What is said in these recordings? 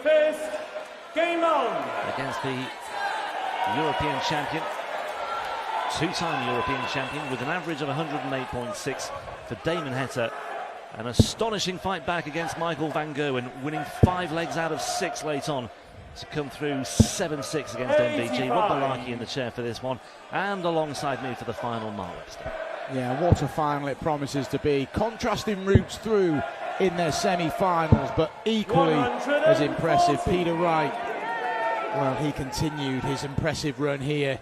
first, game on. Against the European champion, two-time European champion, with an average of 108.6 for Damon Heta. An astonishing fight back against Michael van Gerwen, winning 5 legs out of 6 late on to come through 7-6 against MVG. Rob Malarkey in the chair for this one, and alongside me for the final, Mark Webster. Yeah, what a final it promises to be. Contrasting routes through in their semi-finals, but equally as impressive. Peter Wright, well, he continued his impressive run here.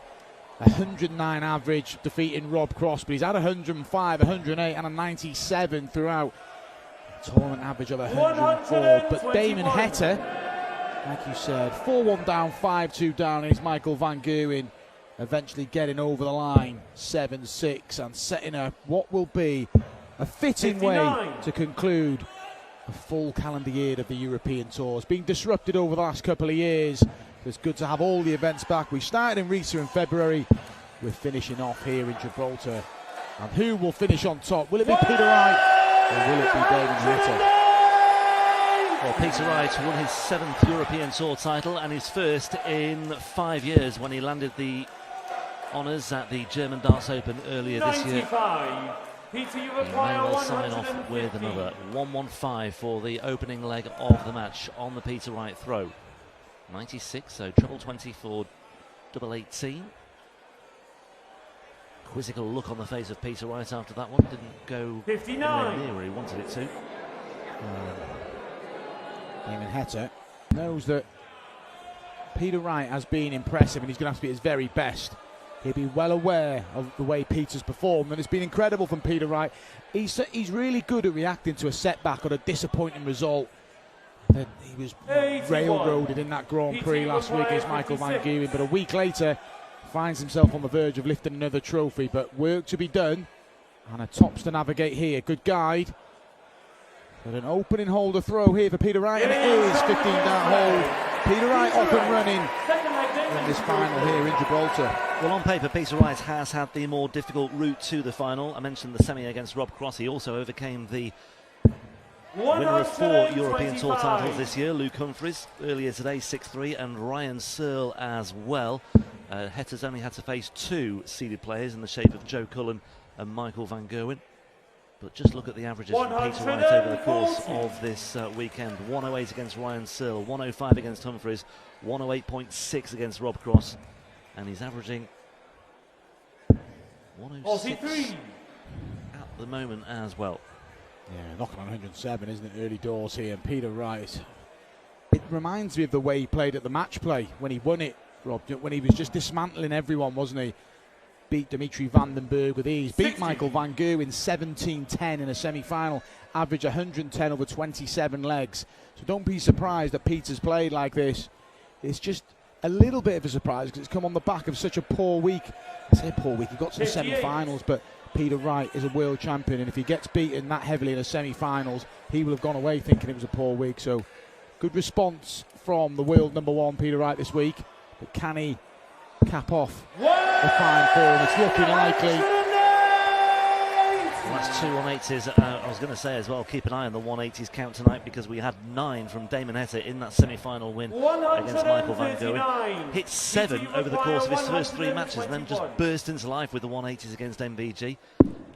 109 average, defeating Rob Cross, but he's had 105, 108 and a 97 throughout. Tournament average of 104. But Damon Heta, like you said, 4-1 down, 5-2 down is Michael van Gerwen, eventually getting over the line 7-6 and setting up what will be a fitting 59. way to conclude a full calendar year of the European Tour. It's been disrupted over the last couple of years. It's good to have all the events back. We started in Riesa in February. We're finishing off here in Gibraltar. And who will finish on top? Will it be Peter Wright or will it be Damon Heta? Well, Peter Wright won his 7th European Tour title and his first in 5 years when he landed the honours at the German Darts Open earlier this year. 95. Peter, you He may require well sign off with another 115 for the opening leg of the match on the Peter Wright throw. 96, so treble 20 for double 18. Quizzical look on the face of Peter Wright after that one. Didn't go 59. near where he wanted it to. Damon Heta knows that Peter Wright has been impressive and he's going to have to be at his very best. He'll be well aware of the way Peter's performed, and it's been incredible from Peter Wright. He's really good at reacting to a setback or a disappointing result. Then he was railroaded in that Grand Prix last week against Michael van Gerwen, but a week later finds himself on the verge of lifting another trophy. But work to be done, and a tops to navigate here. Good guide. But an opening holder throw here for Peter Wright, and it is 15 down hold. Peter Wright off and running in this final here in Gibraltar. Well, on paper, Peter Wright has had the more difficult route to the final. I mentioned the semi against Rob Cross. He also overcame the winner of 4 European Tour titles this year, Luke Humphries, earlier today, 6-3, and Ryan Searle as well. Heta's only had to face 2 seeded players in the shape of Joe Cullen and Michael van Gerwen. But just look at the averages from Peter Wright over the course of this weekend. 108 against Ryan Searle, 105 against Humphries, 108.6 against Rob Cross, and he's averaging 106 at the moment as well. Yeah, knocking on 107, isn't it? Early doors here, and Peter Wright. It reminds me of the way he played at the match play when he won it, Rob, when he was just dismantling everyone, wasn't he? Beat Dimitri Vandenberg with ease, beat 60. Michael van Gerwen 17-10 in a semi-final, average 110 over 27 legs. So don't be surprised that Peter's played like this. It's just a little bit of a surprise because it's come on the back of such a poor week. I say poor week, he got to the 58. semi-finals, but Peter Wright is a world champion, and if he gets beaten that heavily in the semi-finals, he will have gone away thinking it was a poor week. So good response from the world number 1 Peter Wright this week, but can he cap off the fine form? It's looking likely. Well, that's 2 180s. I was going to say as well, keep an eye on the 180s count tonight, because we had 9 from Damon Heta in that semi-final win against Michael van Gerwen. Hit 7 over the course of his first 3 matches, and then just burst into life with the 180s against MVG.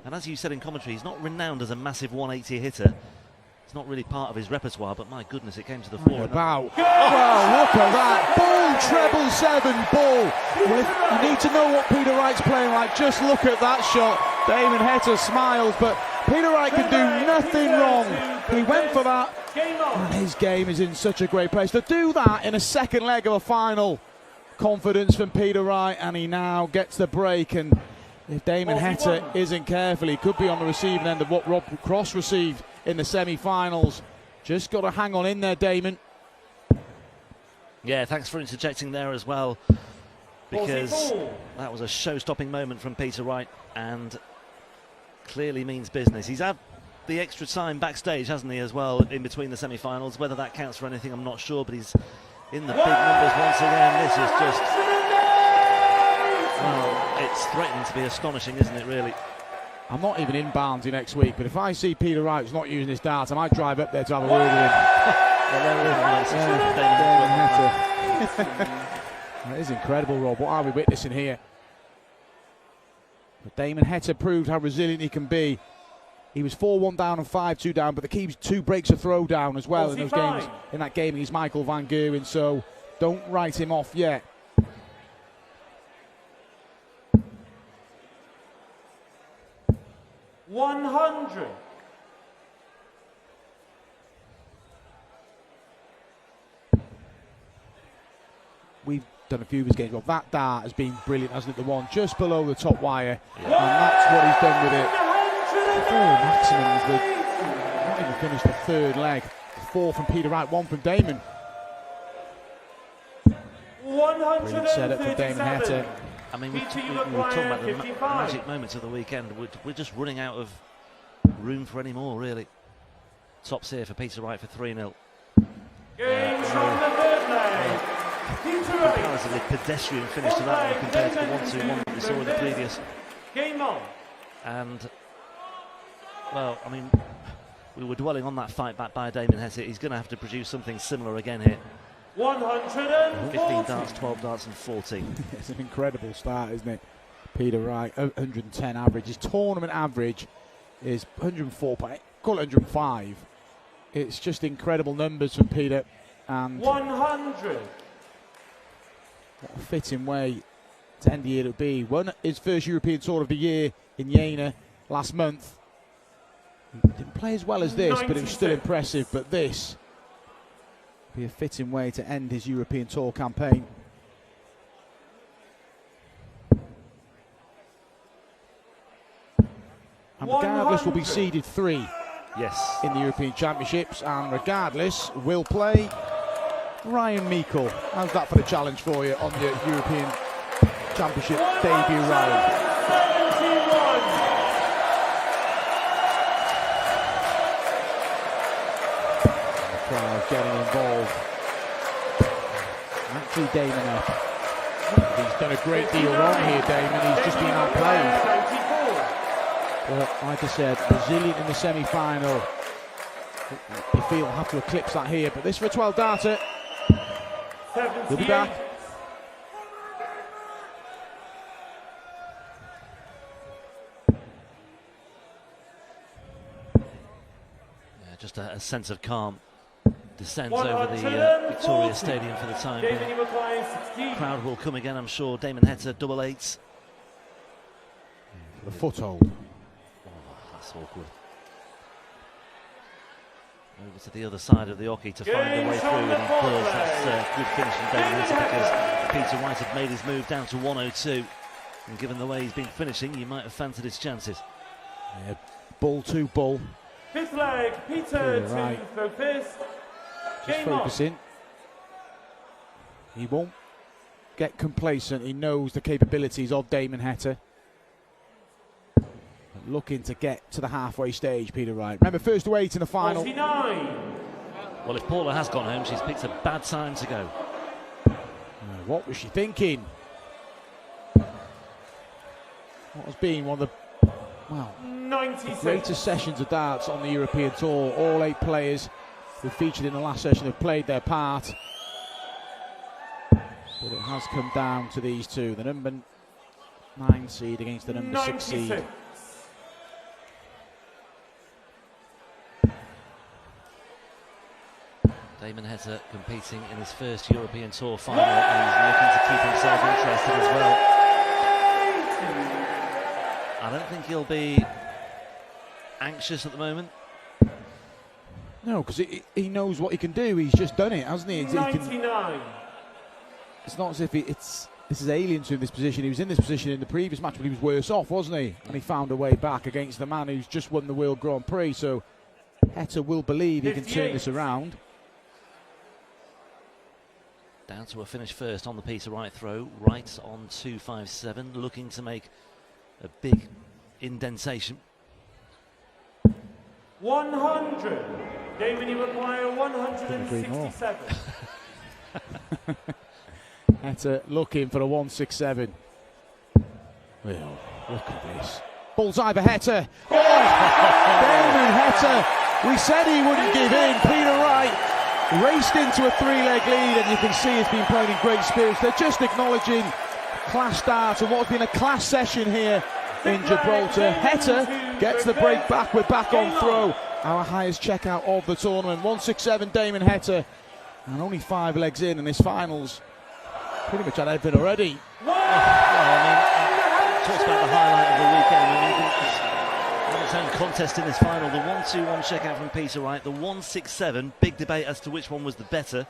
And as you said in commentary, he's not renowned as a massive 180 hitter. It's not really part of his repertoire, but my goodness, it came to the fore. Wow, well, look at that. Ball, treble 7, ball. Well, if you need to know what Peter Wright's playing like, just look at that shot. Damon Heta smiles, but Peter Wright can do nothing wrong. He went for that, and his game is in such a great place. To do that in a second leg of a final, confidence from Peter Wright, and he now gets the break. And if Damon Heta isn't careful, he could be on the receiving end of what Rob Cross received in the semi-finals. Just got to hang on in there, Damon. Yeah, thanks for interjecting there as well, because that was a show-stopping moment from Peter Wright, and clearly means business. He's had the extra time backstage, hasn't he, as well, in between the semi-finals. Whether that counts for anything, I'm not sure, but he's in the big numbers once again. This is just, well, it's threatening to be astonishing, isn't it, really? I'm not even in Barnsley next week, but if I see Peter Wright's not using his darts, I might drive up there to have a word with him. Well, there That is incredible, Rob. What are we witnessing here? But Damon Heta proved how resilient he can be. He was 4-1 down and 5-2 down, but the key 2 breaks a throw down as well in those games. In that game, he's Michael Van Gerwen, so don't write him off yet. $100. We've done a few of his games. Well, that dart has been brilliant, hasn't it? The one just below the top wire, and that's what he's done with it. Maximum is not even finished the third leg. 4 from Peter Wright, 1 from Damon. Brilliant setup from Damon Heta. I mean, we were talking about the magic moments of the weekend. We're just running out of room for any more, really. Tops here for Peter Wright for 3-0. Comparatively pedestrian finish to that one compared to the 1-2-1 that we saw in the previous. Game on. And, well, I mean, we were dwelling on that fight back by Damon Heta. He's going to have to produce something similar again here. 15 darts, 12 darts and 14. It's an incredible start, isn't it? Peter Wright, 110 average. His tournament average is 104, call it 105. It's just incredible numbers from Peter. And 100. what a fitting way to end the year to be. Won his first European Tour of the year in Jena last month. He didn't play as well as this, 96. But it was still impressive. But this be a fitting way to end his European Tour campaign. And regardless, will be seeded 3 in the European Championships, and regardless will play Ryan Meikle. How's that for the challenge for you on the European Championship debut, Ryan? Getting involved. Actually, Damon he's done a great deal wrong here, Damon. He's just been outplayed. But like I said, resilient in the semi-final. You feel he'll have to eclipse that here. But this for a 12 darter. He'll be back. Yeah, just a sense of calm descends over the Victoria Stadium for the time being. Crowd will come again, I'm sure. Damon Heta, double eights. The foothold. Oh, that's awkward. Over to the other side of the hockey to find a way through, and he does. That's good finish from Damon Heta, because Peter Wright had made his move down to 102. And given the way he's been finishing, you might have fancied his chances. Yeah, bull to bull. Fifth leg, Peter to throw fist. Just focusing. He won't get complacent. He knows the capabilities of Damon Heta. Looking to get to the halfway stage, Peter Wright. Remember, first to 8 in the final. 49. Well, if Paula has gone home, she's picked a bad time to go. What was she thinking? What has been one of the, well, the greatest sessions of darts on the European Tour. All 8 players who featured in the last session have played their part. But it has come down to these two. The number 9 seed against the number 6 seed. Damon Heta competing in his first European Tour final, and he's looking to keep himself interested as well. I don't think he'll be anxious at the moment. No, because he knows what he can do. He's just done it, hasn't he? 99. It's not as if this is alien to him, this position. He was in this position in the previous match, but he was worse off, wasn't he? And he found a way back against the man who's just won the World Grand Prix. So Heta will believe he can turn this around. Down to a finish first on the Peter Wright throw. Wright on 257, looking to make a big indentation. 100. Damon, you require 167. Heta looking for a 167. Well, look at this. Bullseye for Heta. Oh! Damon Heta. We said he wouldn't give in. Peter Wright raced into a 3-leg lead, and you can see it's been played in great spirits. They're just acknowledging class start and what's been a class session here in Gibraltar. Heta gets the break back. We're back on throw. Our highest checkout of the tournament. 167 Damon Heta, and only 5 legs in, and this finals pretty much had everything already. Well, I mean, talks about the highlight of the weekend. I mean, its own contest in this final. The 1-2-1 checkout from Peter Wright. The 1-6-7. Big debate as to which one was the better.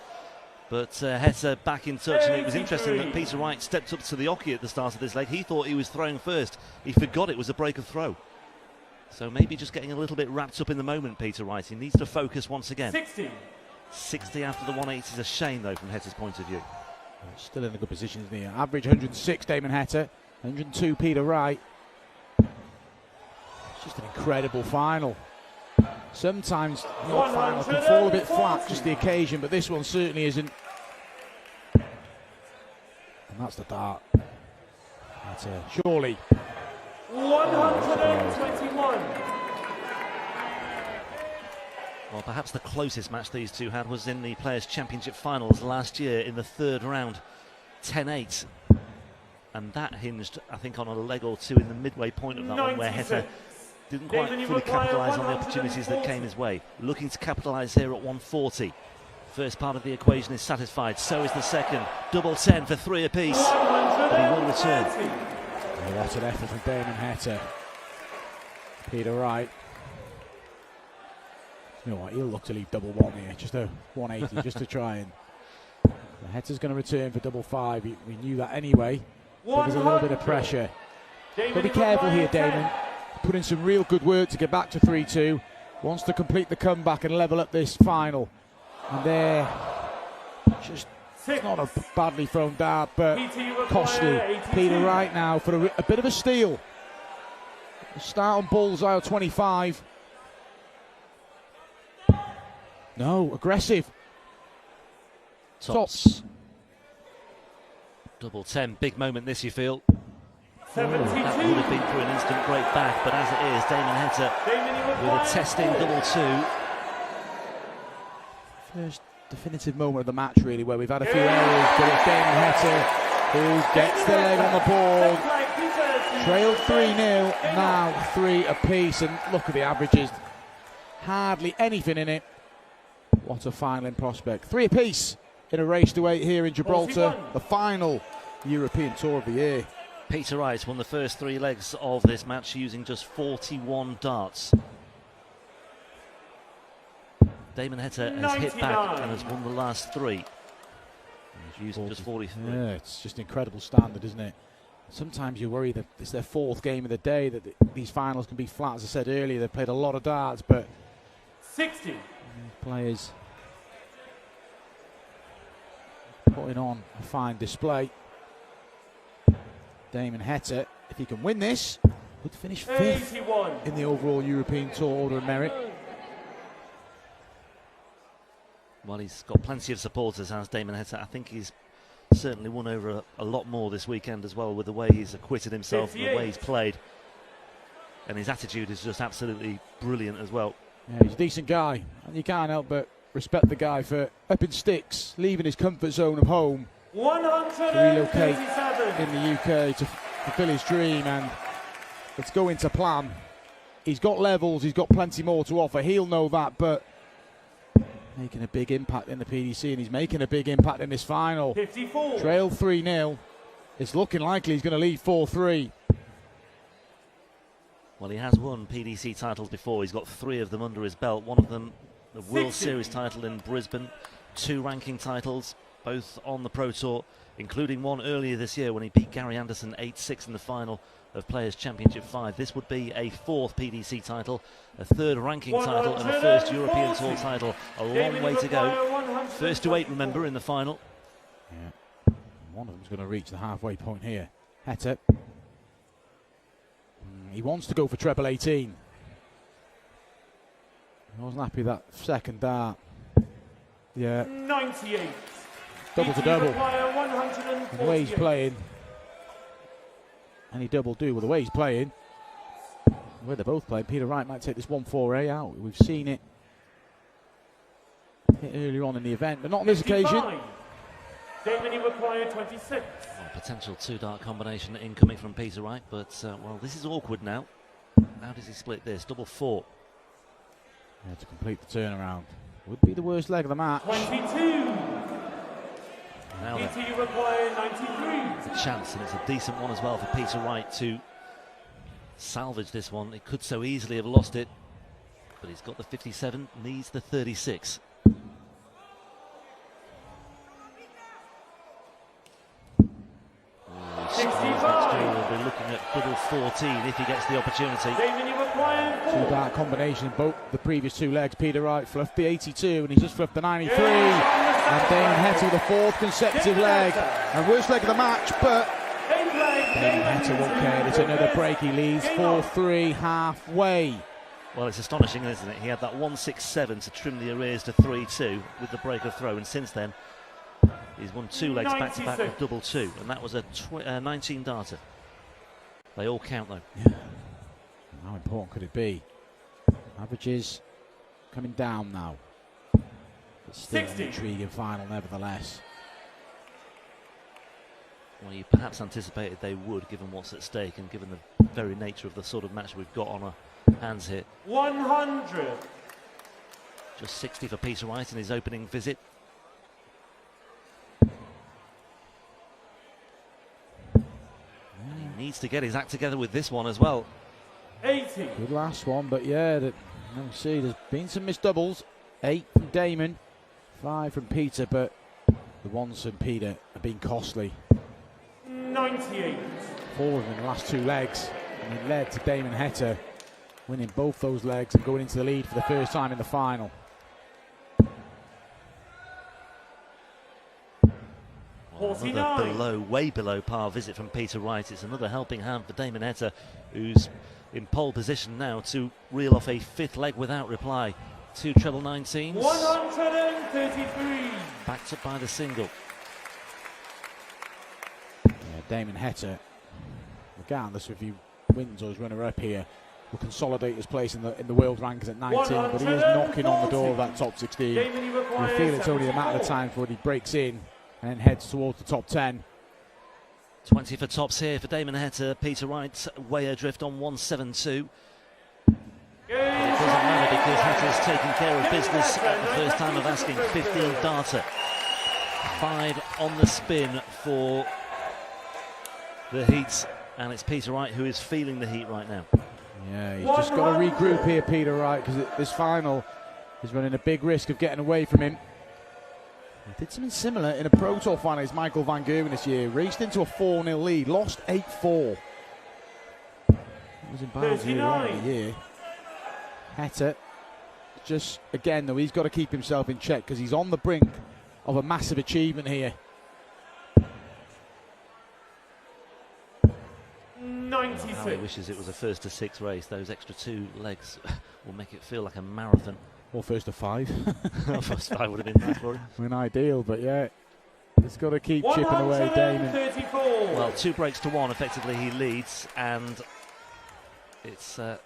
But Heta back in touch, and it was interesting that Peter Wright stepped up to the oche at the start of this leg. He thought he was throwing first. He forgot it was a break of throw. So maybe just getting a little bit wrapped up in the moment, Peter Wright. He needs to focus once again. 60 after the 180 is a shame, though, from Heta's point of view. Still in a good position, isn't he? Average 106 Damon Heta, 102 Peter Wright. It's just an incredible final. Sometimes your final can fall a bit flat, just the occasion, but this one certainly isn't. And that's the dart. That's surely. 121. Well, perhaps the closest match these two had was in the Players' Championship finals last year in the third round, 10-8. And that hinged, I think, on a leg or two in the midway point of that one, where Heta didn't quite fully capitalise on the opportunities that came his way. Looking to capitalise here at 140. First part of the equation is satisfied, so is the second. Double 10 for 3 apiece, but he will return. Oh, what an effort from Damon Heta. Peter Wright. You know what, he'll look to leave double 1 here, just a 180, just to try and... Heta's going to return for double 5, we knew that anyway. But there's a little bit of pressure. Got to be careful here, Damon. Put in some real good work to get back to 3-2. Wants to complete the comeback and level up this final. And there, just not a badly thrown dart, but costly. Peter Wright now for a bit of a steal. Start on bullseye 25. No, aggressive. Tops. Double 10, big moment this, you feel. 72. That would have been through an instant break back, but as it is, Damon Heta with a testing double 2. First definitive moment of the match, really, where we've had a few errors, but it's Damon Heta who gets the leg on the board. Trailed 3-0, now 3 apiece, and look at the averages. Hardly anything in it. What a final in prospect. 3 apiece in a race to 8 here in Gibraltar, the final European Tour of the year. Peter Wright won the first 3 legs of this match using just 41 darts. Damon Heta has hit back and has won the last 3. He's using just 43. Yeah, it's just incredible standard, isn't it? Sometimes you worry that it's their 4th game of the day, that these finals can be flat. As I said earlier, they've played a lot of darts, but 60. Players putting on a fine display. Damon Heta, if he can win this, would finish 5th 81. in the overall European Tour Order of Merit. Well, he's got plenty of supporters, has Damon Heta. I think he's certainly won over a lot more this weekend as well, with the way he's acquitted himself, the way he's played. And his attitude is just absolutely brilliant as well. Yeah, he's a decent guy, and you can't help but respect the guy for upping sticks, leaving his comfort zone of home to relocate in the UK to fulfill his dream, and it's going to plan. He's got levels, he's got plenty more to offer, he'll know that, but making a big impact in the PDC, and he's making a big impact in this final. 54. Trail 3-0. It's looking likely he's going to lead 4-3. Well, he has won PDC titles before. He's got 3 of them under his belt. One of them, the World Series title in Brisbane. 2 ranking titles, both on the Pro Tour, including one earlier this year when he beat Gary Anderson 8-6 in the final of Players' Championship 5. This would be a 4th PDC title, a 3rd ranking title, and a 1st European Tour title. A long way to go. First to 8, remember, in the final. Yeah. One of them's going to reach the halfway point here. Heta. He wants to go for treble 18. He wasn't happy with that second dart. Yeah. 98. Double to double. The way he's playing. And he double do with the way he's playing. Where they're both playing, Peter Wright might take this 1-4A out. We've seen it hit earlier on in the event, but not on this occasion. Damon, you require 26. Well, potential two-dart combination incoming from Peter Wright, but well, this is awkward now. How does he split this? Double 4. Yeah, to complete the turnaround. Would be the worst leg of the match. 22. Now Peter, you require 93. it's a chance, and it's a decent one as well for Peter Wright to salvage this one. He could so easily have lost it, but he's got the 57, needs the 36. We'll be looking at double 14 if he gets the opportunity. Damon, you require 4. Two-dart combination in both the previous two legs. Peter Wright fluffed the 82 and he just fluffed the 93. And Damon Heta with the 4th consecutive leg. And worst leg of the match, but Damon Heta won't care. It's another break. He leads 4-3 halfway. Well, it's astonishing, isn't it? He had that 167 to trim the arrears to 3-2 with the break of throw, and since then he's won 2 legs back-to-back with double 2, and that was a 19-darter. They all count, though. Yeah. How important could it be? Averages coming down now. It's still 60. an intriguing final, nevertheless. Well, you perhaps anticipated they would, given what's at stake and given the very nature of the sort of match we've got on our hands here. 100. Just 60 for Peter Wright in his opening visit. He needs to get his act together with this one as well. 80. Good last one, but yeah, let me see, there's been some missed doubles. 8 from Damon, 5 from Peter, but the ones from Peter have been costly. 98. 4 of them in the last 2 legs, and it led to Damon Heta winning both those legs and going into the lead for the first time in the final. Well, another below, way below par visit from Peter Wright. It's another helping hand for Damon Heta, who's in pole position now to reel off a 5th leg without reply. 2 treble 19s. 133. Backed up by the single. Yeah, Damon Heta, regardless if he wins or is runner-up here, will consolidate his place in the world rankings at 19, but he is knocking on the door of that top 16. You feel it's only a matter of time before he breaks in and then heads towards the top 10. 20 for tops here for Damon Heta. Peter Wright way adrift on 172. It doesn't matter because Heta's taken care of business at the first time of asking. 15 darter. 5 on the spin for the heats, and it's Peter Wright who is feeling the heat right now. Yeah, he's just got to regroup here, Peter Wright, because this final is running a big risk of getting away from him. He did something similar in a Pro Tour final as Michael Van Gerwen this year. Raced into a 4-0 lead, lost 8-4. It was in bounds earlier on in the year. Heta, just again though, he's got to keep himself in check because he's on the brink of a massive achievement here. 96. How he wishes it was a 1st to 6 race. Those extra 2 legs will make it feel like a marathon. Or 1st to 5. First 5 would have been nice for him. I mean, ideal, but yeah, he's got to keep chipping away, Damon. Well, 2 breaks to 1, effectively he leads, and it's a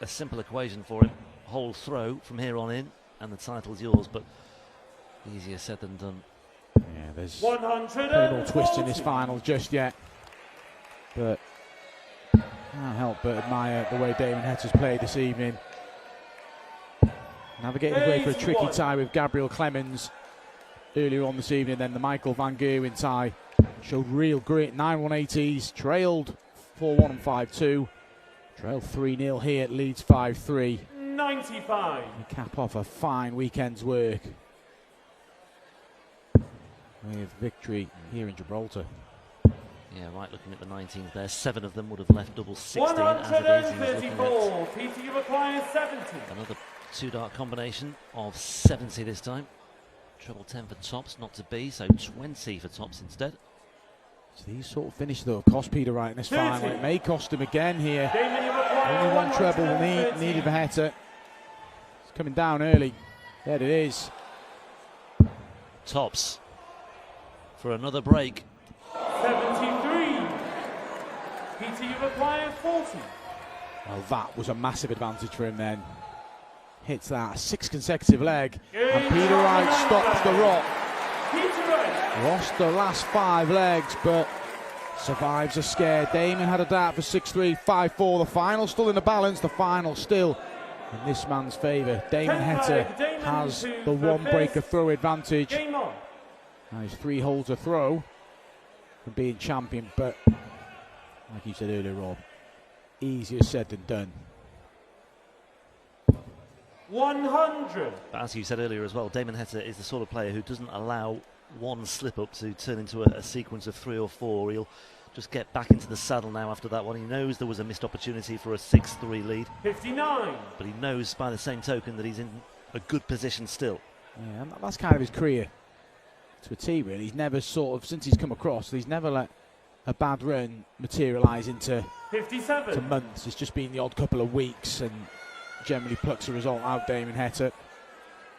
simple equation for him. Whole throw from here on in, and the title's yours, but easier said than done. Yeah, there's no more twist in this final just yet, but can't help but admire the way Damon Heta's played this evening. Navigating his way for a tricky tie with Gabriel Clemens earlier on this evening, then the Michael Van Gerwen tie showed real grit. 9-180s, trailed 4-1 and 5-2, trailed 3-0 here, leads 5-3. 95. And cap off a fine weekend's work with victory here in Gibraltar. Yeah, right, looking at the 19s there, 7 of them would have left double 16 as it is. He's looking at Peter, you require 70. another 2-dart combination of 70 this time. Treble 10 for tops, not to be, so 20 for tops instead. So these sort of finishes though cost Peter Wright in this final. It may cost him again here. Damon, you require Only 1 treble needed for Heta. It's coming down early. There it is. Tops for another break. 73. Peter, you require 40. Well, that was a massive advantage for him then. hits that 6th consecutive leg, and Peter Wright stops the rot. Peter Wright. Lost the last 5 legs, but survives a scare. Damon had a dart for 6-3, 5-4. The final still in the balance. The final still in this man's favour. Damon Heta has the one breaker throw advantage. Game on. Now he's 3 holes to throw from being champion, but like you said earlier, Rob, easier said than done. 100. But as you said earlier as well, Damon Heta is the sort of player who doesn't allow one slip-up to turn into a sequence of 3 or 4. He'll just get back into the saddle now after that one. He knows there was a missed opportunity for a 6-3 lead. 59. But he knows by the same token that he's in a good position still. Yeah, and that's kind of his career to a T, really. He's never sort of, since he's come across, he's never let a bad run materialise into 57. months. It's just been the odd couple of weeks and generally plucks a result out, Damon Heta.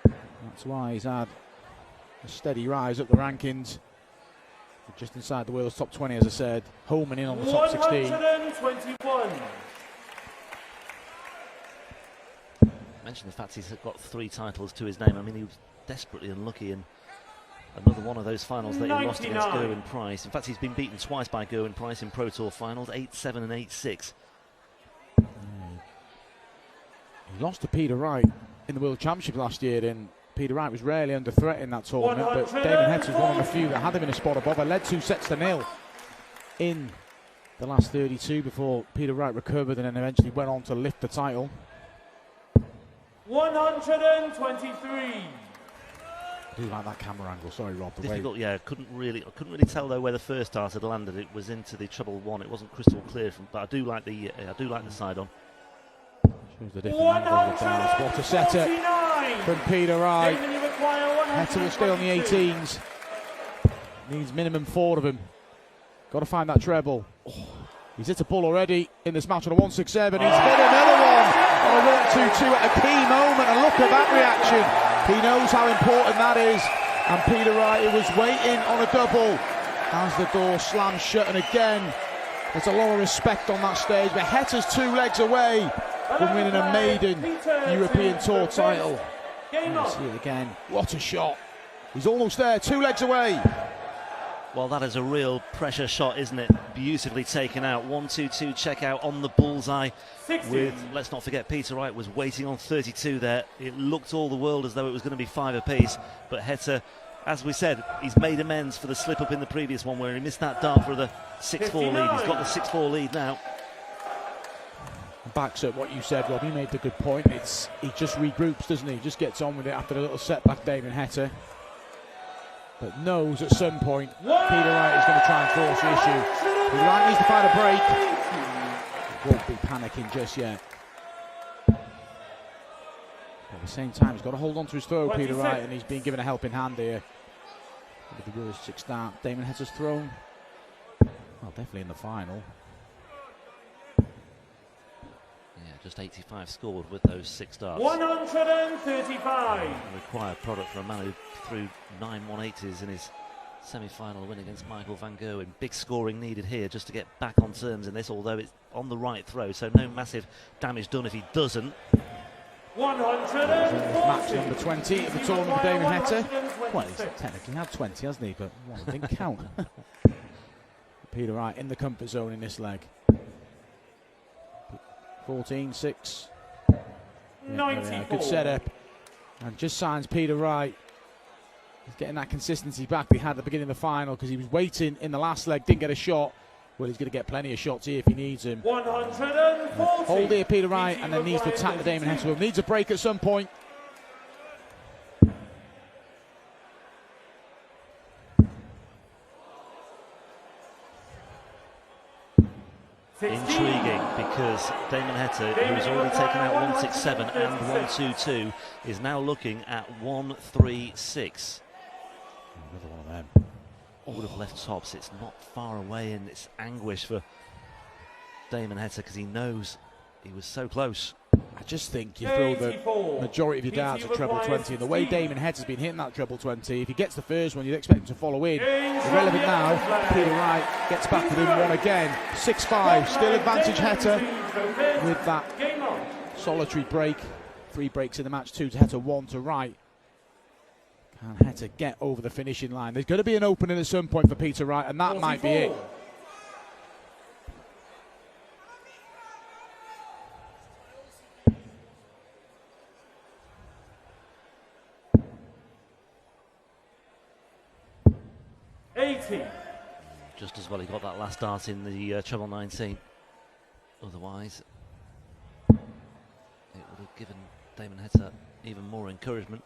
That's why he's had a steady rise up the rankings. Just inside the world's top 20, as I said. Home and in on the top 16. 121. Mentioned the fact he's got 3 titles to his name. I mean, he was desperately unlucky in another one of those finals that he lost against 99. Gerwin Price. In fact, he's been beaten twice by Gerwin Price in Pro Tour finals, 8-7 and 8-6. He lost to Peter Wright in the World Championship last year, and Peter Wright was rarely under threat in that tournament, but Damon Heta was one of the few that had him in a spot above. I led 2-0 in the last 32 before Peter Wright recovered and then eventually went on to lift the title. 123. I do like that camera angle. Sorry, Rob. The Difficult, way yeah. I couldn't really tell though where the first dart had landed. It was into the treble 1. It wasn't crystal clear, but I do like the side on. shows the different angle of the darts. What a setup from Peter Wright. Heta will stay on the 18s. Needs minimum 4 of them. Got to find that treble. Oh, he's hit a ball already in this match on a 167. He's hit another one on a 122 at a key moment. And look at that reaction. He knows how important that is. And Peter Wright was waiting on a double as the door slams shut. And again, there's a lot of respect on that stage. But Heta's 2 legs away from winning a maiden European Tour title. You see it again. What a shot. He's almost there. 2 legs away. Well, that is a real pressure shot, isn't it? Beautifully taken out. 1-2-2 check out on the bullseye. 60. With, let's not forget, Peter Wright was waiting on 32 there. It looked all the world as though it was going to be 5 apiece. But Heta, as we said, he's made amends for the slip up in the previous one where he missed that dart for the 6-4 lead. He's got the 6-4 lead now. Backs up what you said, Rob. You made the good point. He just regroups, doesn't he? He just gets on with it after a little setback, Damon Heta. But knows at some point Peter Wright is going to try and force the issue. Peter Wright needs to find a break. He won't be panicking just yet. But at the same time, he's got to hold on to his throw, Peter Wright, and he's been given a helping hand here. With the worst 6 start, Damon Heta's thrown. Well, definitely in the final. Just 85 scored with those 6 darts. 135. A required product for a man who threw 9 180s in his semi-final win against Michael van Gerwen. Big scoring needed here just to get back on terms in this, although it's on the right throw, so no massive damage done if he doesn't. 140. Match number 20 of the tournament for Damon Heta. Well, he's technically had 20, hasn't he? But well, it didn't count. Peter Wright in the comfort zone in this leg. 14-6. Yeah, good setup. And just signs Peter Wright. He's getting that consistency back he had at the beginning of the final because he was waiting in the last leg, didn't get a shot. Well, he's going to get plenty of shots here if he needs them. 140. Hold here, Peter Wright, and then needs to attack the Damon Heta. Needs a break at some point. Intriguing, because Damon Heta, who's already taken out 167 and 122, is now looking at 136. Another one of them. Would have left tops. It's not far away, and it's anguish for Damon Heta because he knows he was so close. I just think you throw the majority of your darts at treble 20, and the way Damon Heta's been hitting that treble 20, if he gets the first one, you'd expect him to follow in. Irrelevant now, Peter Wright gets back within 1 again. 6-5, still advantage Heta with that solitary break. 3 breaks in the match, 2 to Heta, 1 to Wright. Can Heta get over the finishing line? There's going to be an opening at some point for Peter Wright, and that might be it. Just as well he got that last dart in the treble 19. Otherwise, it would have given Damon Heta even more encouragement.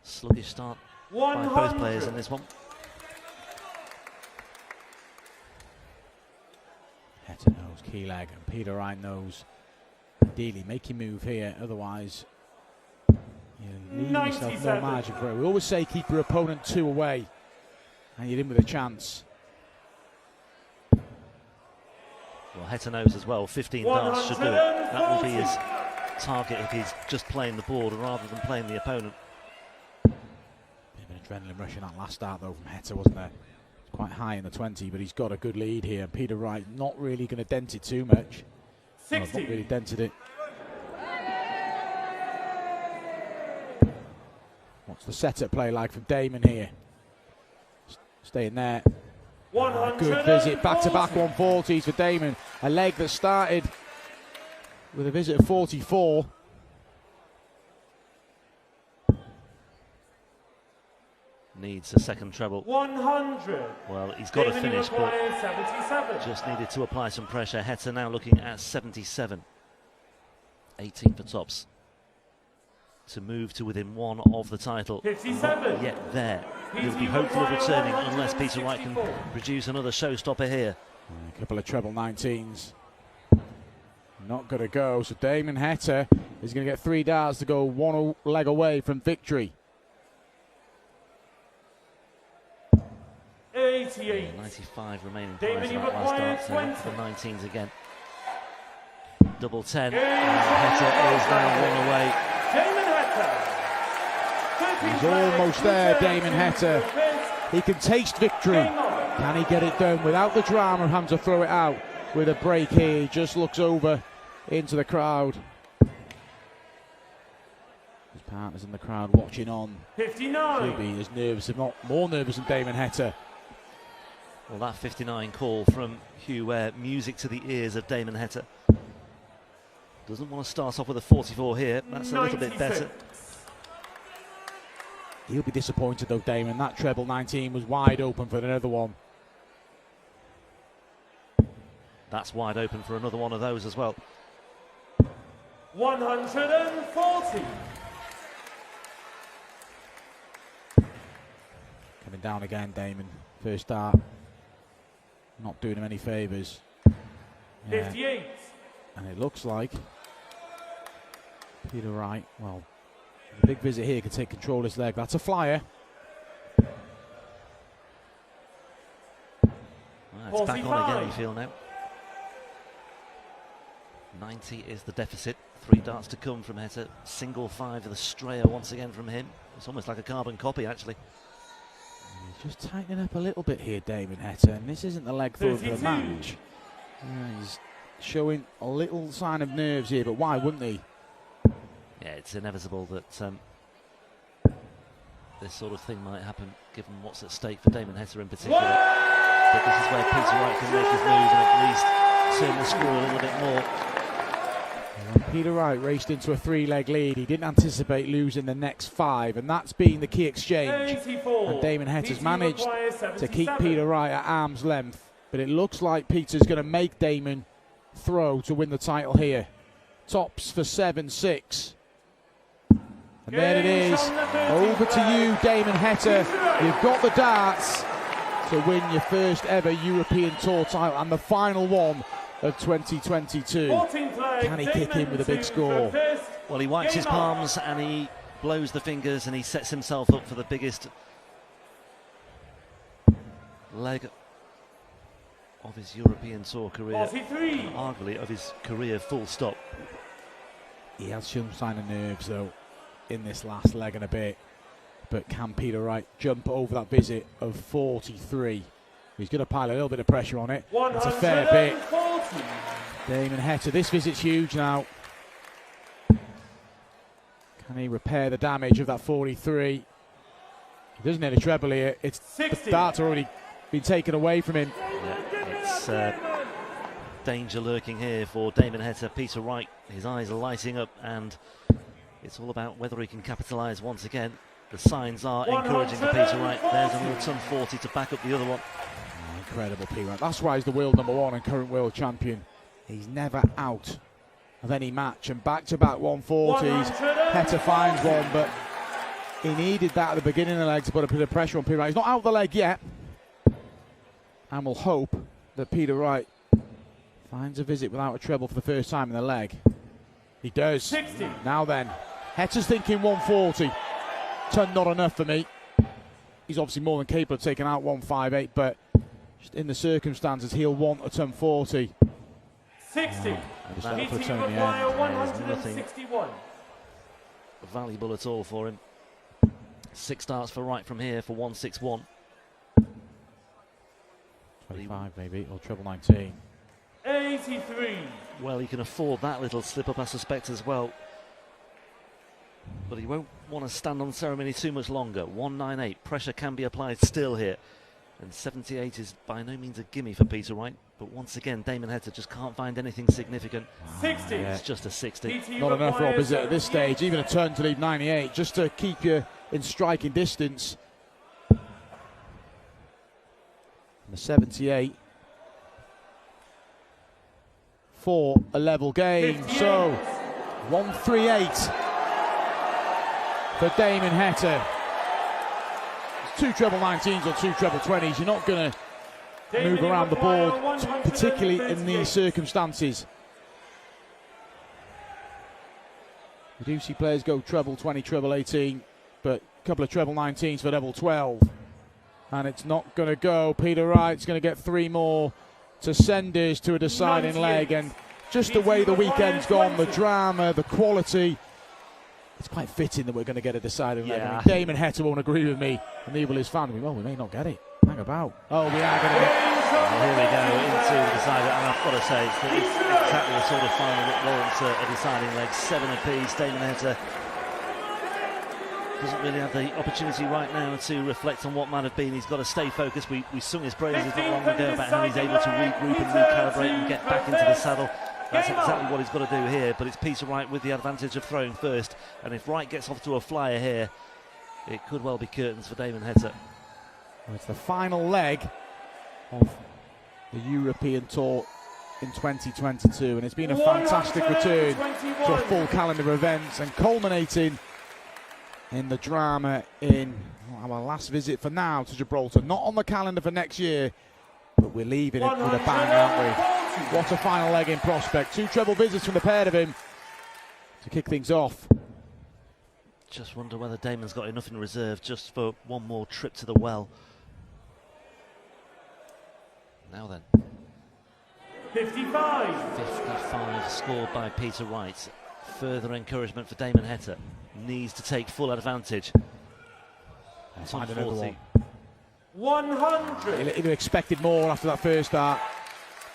Sluggish start by both players in this one. Heta knows key leg, and Peter Wright knows ideally make your move here, otherwise you leave yourself no margin for it. We always say keep your opponent 2 away, and you're in with a chance. Well, Heta knows as well, 15 darts should do it. That will be his target if he's just playing the board rather than playing the opponent. Bit of an adrenaline rush in that last start though from Heta, wasn't there? It's quite high in the 20, but he's got a good lead here. Peter Wright not really going to dent it too much. Well, not really dented it. What's the setup play like from Damon here? Staying there. Good visit, back-to-back 140s for Damon. A leg that started with a visit of 44. Needs a second treble. 100. Well, he's got to finish, but 77. just needed to apply some pressure. Heta now looking at 77. 18 for tops to move to within 1 of the title. 57. Not yet there. He'll be hopeful of returning unless Peter Wright can produce another showstopper here. A couple of treble 19s. Not going to go, so Damon Heta is going to get 3 darts to go 1 leg away from victory. 88. 95 remaining Damon, prize you of that last require dart, so 20. for the 19s again. Double 10, and Heta is now 1 away. Damon Heta. He's almost there, Damon Heta. He can taste victory. Can he get it done without the drama of having to throw it out with a break here? He just looks over into the crowd. His partners in the crowd watching on. 59. He'll be as nervous, if not more nervous than Damon Heta. Well, that 59 call from Hugh Ware, music to the ears of Damon Heta. Doesn't want to start off with a 44 here. That's a little bit better. He'll be disappointed though, Damon. That treble 19 was wide open for another one. That's wide open for another one of those as well. 140. Coming down again, Damon. First start. Not doing him any favours. 58. And it looks like Peter Wright, well, the big visit here could take control of this leg. That's a flyer. Well, it's back on again, you feel now. 90 is the deficit. 3 darts to come from Heta. Single 5 of the strayer once again from him. It's almost like a carbon copy, actually. He's just tightening up a little bit here, Damon Heta, and this isn't the leg throw for the match. He's showing a little sign of nerves here, but why wouldn't he? Yeah, it's inevitable that this sort of thing might happen, given what's at stake for Damon Heta in particular. But this is where Peter Wright can make his move and at least turn the screw a little bit more. When Peter Wright raced into a 3-leg lead, he didn't anticipate losing the next 5, and that's been the key exchange. 84. And Damon Heta's managed to keep Peter Wright at arm's length, but it looks like Peter's going to make Damon throw to win the title here. Tops for 7-6. And there it is. Over to you, Damon Heta. You've got the darts to win your first ever European Tour title and the final one of 2022. Can he kick in with a big score? Well, he wipes his palms and he blows the fingers and he sets himself up for the biggest leg of his European Tour career, arguably of his career full stop. He has shown sign of nerves though in this last leg and a bit, but can Peter Wright jump over that visit of 43? He's going to pile a little bit of pressure on it. That's a fair bit. Damon Heta, this visit's huge now. Can he repair the damage of that 43? He doesn't hit a treble here. It's the darts are already been taken away from him. Yeah, it's danger lurking here for Damon Heta. Peter Wright, his eyes are lighting up, and it's all about whether he can capitalise once again. The signs are encouraging for Peter Wright. There's another ton 40 to back up the other one. Oh, incredible, Peter Wright. That's why he's the world #1 and current world champion. He's never out of any match, and back-to-back 140s. Heta finds one, but he needed that at the beginning of the leg to put a bit of pressure on Peter Wright. He's not out the leg yet, and we'll hope that Peter Wright finds a visit without a treble for the first time in the leg. He does. 60. Now then, Heta's thinking 140. Ton not enough for me. He's obviously more than capable of taking out 158, but just in the circumstances, he'll want a ton 40. 60. That'll put Meeting him in the require end. 161. Valuable at all for him. 6 starts for Wright from here for 161. 25 maybe, or treble 19. 83. Well, he can afford that little slip up, I suspect, as well. But he won't want to stand on ceremony too much longer. 198. Pressure can be applied still here. And 78 is by no means a gimme for Peter Wright. But once again, Damon Heta just can't find anything significant. 60. Yeah. It's just a 60. Not enough for opposite at this stage. Even a turn to leave 98, just to keep you in striking distance. And the 78 for a level game. 58. So 138 for Damon Heta. 2 treble 19s or 2 treble 20s. You're not going to move around the board, particularly in these circumstances. We do see players go treble 20, treble 18, but a couple of treble 19s for level 12. And it's not going to go. Peter Wright's going to get 3 more to send us to a deciding leg. And just the way the weekend's gone, the drama, the quality, it's quite fitting that we're going to get a deciding leg. I mean, Damon Heta won't agree with me, and neither will his family. Well, we may not get it. Hang about. Oh, we are going to. Well, here we go into the decider, and I've got to say it's exactly the sort of final that warrants a deciding leg. 7 apiece. Damon Heta doesn't really have the opportunity right now to reflect on what might have been. He's got to stay focused. We sung his praises not long ago about how he's able to regroup and recalibrate and get back into the saddle. That's exactly what he's got to do here, but it's Peter Wright with the advantage of throwing first, and if Wright gets off to a flyer here, it could well be curtains for Damon Heta. Well, it's the final leg of the European Tour in 2022, and it's been a fantastic return to a full calendar of events, and culminating in the drama in our last visit for now to Gibraltar. Not on the calendar for next year, but we're leaving it with a bang, aren't we? What a final leg in prospect. 2 treble visits from the pair of him to kick things off. Just wonder whether Damon's got enough in reserve just for one more trip to the well. Now then. 55. 55 scored by Peter Wright. Further encouragement for Damon Heta. Needs to take full advantage. Find another one. 100. He'd have expected more after that first start,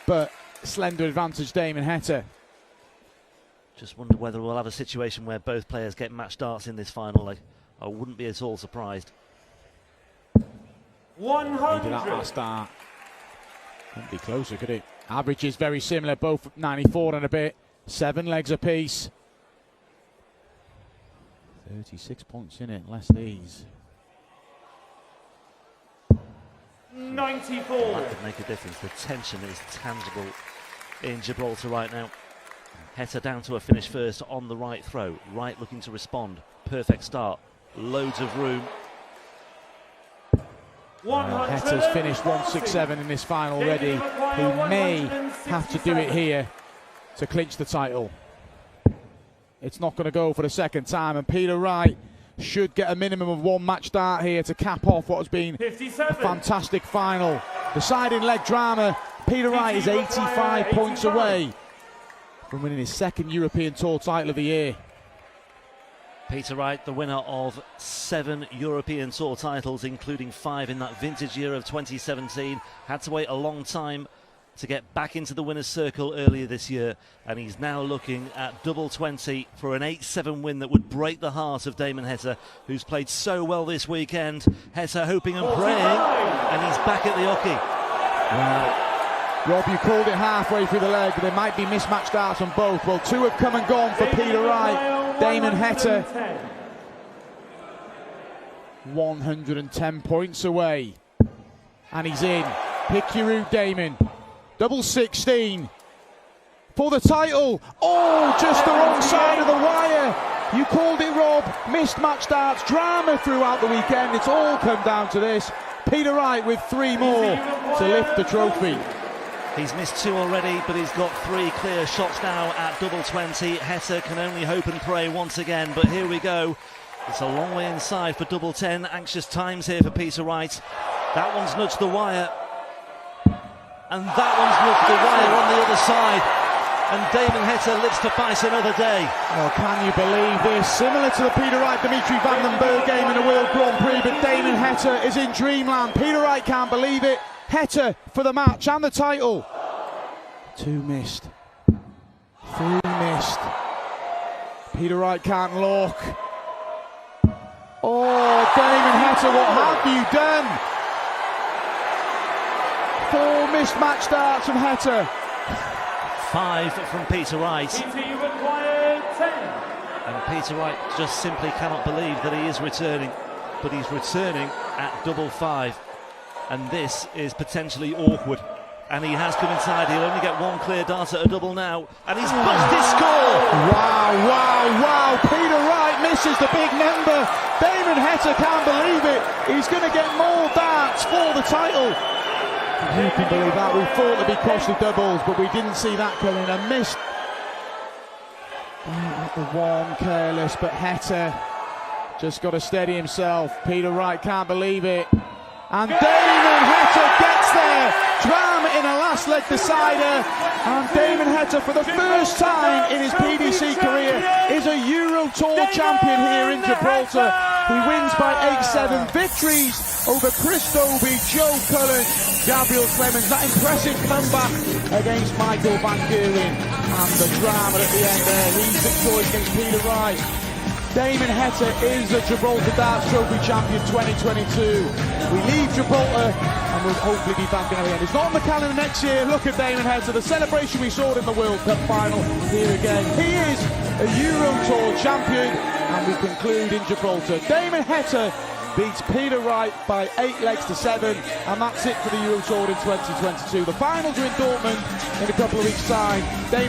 but slender advantage Damon Heta. Just wonder whether we'll have a situation where both players get match darts in this final leg. I wouldn't be at all surprised. 100. Needed that last start. Couldn't be closer, could it? Average is very similar, both 94 and a bit. 7 legs apiece. 36 points in it, less these. 94. That could make a difference. The tension is tangible in Gibraltar right now. Heta down to a finish first on the right throw. Wright looking to respond. Perfect start. Loads of room. Heta's finished 167 in this final already. He may have to do it here to clinch the title. It's not going to go for the second time, and Peter Wright should get a minimum of 1 match start here to cap off what has been 57. a fantastic final. Deciding leg drama. Peter Wright is 85 points away from winning his 2nd European Tour title of the year. Peter Wright, the winner of 7 European Tour titles, including 5 in that vintage year of 2017. Had to wait a long time to get back into the winner's circle earlier this year, and he's now looking at double 20 for an 8-7 win that would break the heart of Damon Heta, who's played so well this weekend. Heta hoping and praying, and he's back at the hockey. Well, Rob, you called it halfway through the leg. There might be mismatched darts on both. Well, two have come and gone for Peter Wright. Damon Heta, 110 points away. And he's in. Pick your route, Damon. Double 16 for the title. Oh, just the wrong side of the wire. You called it, Rob. Missed match darts, drama throughout the weekend. It's all come down to this. Peter Wright with 3 more to lift the trophy. He's missed 2 already, but he's got 3 clear shots now at double 20. Heta can only hope and pray once again, but here we go. It's a long way inside for double 10. Anxious times here for Peter Wright. That one's nudged the wire. And that one's nudged the wire on the other side. And Damon Heta lives to fight another day. Well, can you believe this? Similar to the Peter Wright-Dimitri Van den Berg game in the World Grand Prix, but Damon Heta is in dreamland. Peter Wright can't believe it. Heta for the match and the title. 2 missed. 3 missed. Peter Wright can't look. Oh, Damon Heta, what have you done? 4 missed match darts from Heta. 5 from Peter Wright. You require 10. And Peter Wright just simply cannot believe that he is returning. But he's returning at double 5. And this is potentially awkward. And he has come inside. He'll only get 1 clear dart at a double now. And he's punched his score! Wow, wow, wow. Peter Wright misses the big number. Damon Heta can't believe it. He's going to get more darts for the title. You can believe that. We thought there'd be costly doubles, but we didn't see that coming. A missed. The one careless, but Heta just got to steady himself. Peter Wright can't believe it. And Damon Heta gets there. Drama in a last leg decider. And Damon Heta, for the first time in his PDC career, is a Euro Tour champion here in Gibraltar. He wins by 8-7 victories over Chris Dobie, Joe Cullen, Gabriel Clemens. That impressive comeback against Michael Van Geuren. And the drama at the end there. He's victorious against Peter Wright. Damon Heta is the Gibraltar Darts Trophy champion 2022. We leave Gibraltar and we'll hopefully be back in again. It's not on the calendar next year. Look at Damon Heta, the celebration we saw in the World Cup final here again. He is a Euro Tour champion, and we conclude in Gibraltar. Damon Heta beats Peter Wright by 8 legs to 7, and that's it for the Euro Tour in 2022. The finals are in Dortmund in a couple of weeks' time. Damon